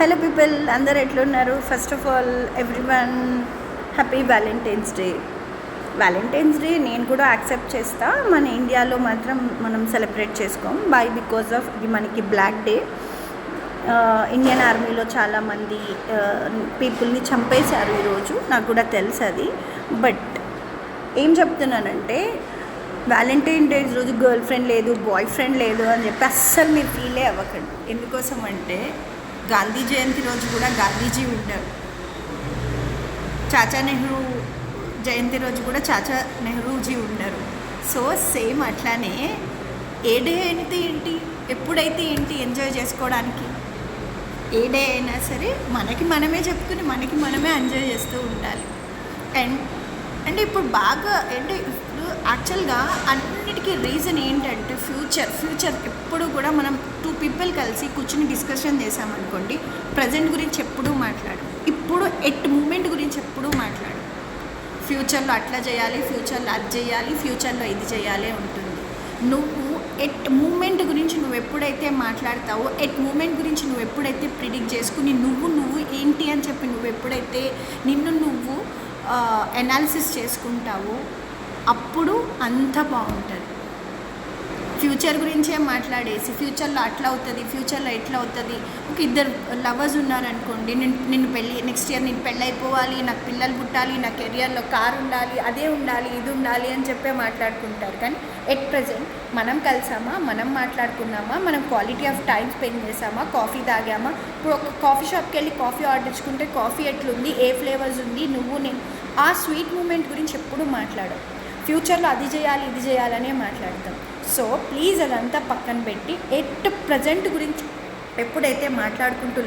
Hello people, అందరు ఎట్లున్నారు? First of all everyone happy Valentine's day. Valentine's day నేను కూడా యాక్సెప్ట్ చేస్తా. మన ఇండియాలో మాత్రం మనం సెలబ్రేట్ చేసుకోం. బికాజ్ ఆఫ్ ఇది మనకి బ్లాక్ డే. ఇండియన్ ఆర్మీలో చాలామంది పీపుల్ని చంపేశారు ఈరోజు. నాకు కూడా తెలుసు అది. బట్ ఏం చెప్తున్నానంటే, వ్యాలంటైన్ డే రోజు గర్ల్ ఫ్రెండ్ లేదు, బాయ్ ఫ్రెండ్ లేదు అని చెప్పి అస్సలు మీరు ఫీలే అవ్వకండి. ఎందుకోసం అంటే గాంధీ జయంతి రోజు కూడా గాంధీజీ ఉండరు. చాచా నెహ్రూ జయంతి రోజు కూడా చాచా నెహ్రూజీ ఉండరు. సో సేమ్ అట్లానే ఏ డే అయితే ఏంటి, ఎప్పుడైతే ఏంటి ఎంజాయ్ చేసుకోవడానికి. ఏ డే అయినా సరే మనకి మనమే చెప్పుకుని మనకి మనమే ఎంజాయ్ చేస్తూ ఉండాలి. అంటే ఇప్పుడు బాగా అంటే ఇప్పుడు యాక్చువల్గా అన్నిటికీ రీజన్ ఏంటంటే ఫ్యూచర్ ఎప్పుడు కూడా మనం టూ పీపుల్ కలిసి కూర్చుని డిస్కషన్ చేసామనుకోండి, ప్రజెంట్ గురించి ఎప్పుడూ మాట్లాడు, ఇప్పుడు మూమెంట్ గురించి ఎప్పుడూ మాట్లాడు. ఫ్యూచర్లో అట్లా చేయాలి, ఫ్యూచర్లో అది చేయాలి, ఫ్యూచర్లో ఇది చేయాలి ఉంటుంది. నువ్వు మూమెంట్ గురించి నువ్వు ఎప్పుడైతే మాట్లాడతావో, మూమెంట్ గురించి నువ్వు ఎప్పుడైతే ప్రిడిక్ట్ చేసుకుని నువ్వు ఏంటి అని చెప్పి నువ్వు ఎప్పుడైతే నువ్వు ఎనాలిసిస్ చేసుకుంటావో అప్పుడు అంత బాగుంటుంది. ఫ్యూచర్ గురించే మాట్లాడేసి ఫ్యూచర్లో అట్లా అవుతుంది, ఫ్యూచర్లో ఎట్లా అవుతుంది. ఒక ఇద్దరు లవర్స్ ఉన్నారనుకోండి, నిన్ను నెక్స్ట్ ఇయర్ నేను పెళ్ళి అయిపోవాలి, నాకు పిల్లలు పుట్టాలి, నా కెరియర్లో కార్ ఉండాలి, అదే ఉండాలి, ఇది ఉండాలి అని చెప్పే మాట్లాడుకుంటారు. కానీ ప్రజెంట్ మనం కలిసామా, మనం మాట్లాడుకున్నామా, మనం క్వాలిటీ ఆఫ్ టైం స్పెండ్ చేసామా, కాఫీ తాగామా. ఇప్పుడు ఒక కాఫీ షాప్కి వెళ్ళి కాఫీ ఆర్డర్ ఇచ్చుకుంటే కాఫీ ఎట్లుంది, ఏ ఫ్లేవర్స్ ఉంది, నేను ఆ స్వీట్ మూమెంట్ గురించి ఎప్పుడూ మాట్లాడవు. ఫ్యూచర్లో అది చేయాలి, ఇది చేయాలనే మాట్లాడతాం. సో ప్లీజ్ అదంతా పక్కన పెట్టి ప్రజెంట్ గురించి ఎప్పుడైతే మాట్లాడుకుంటూ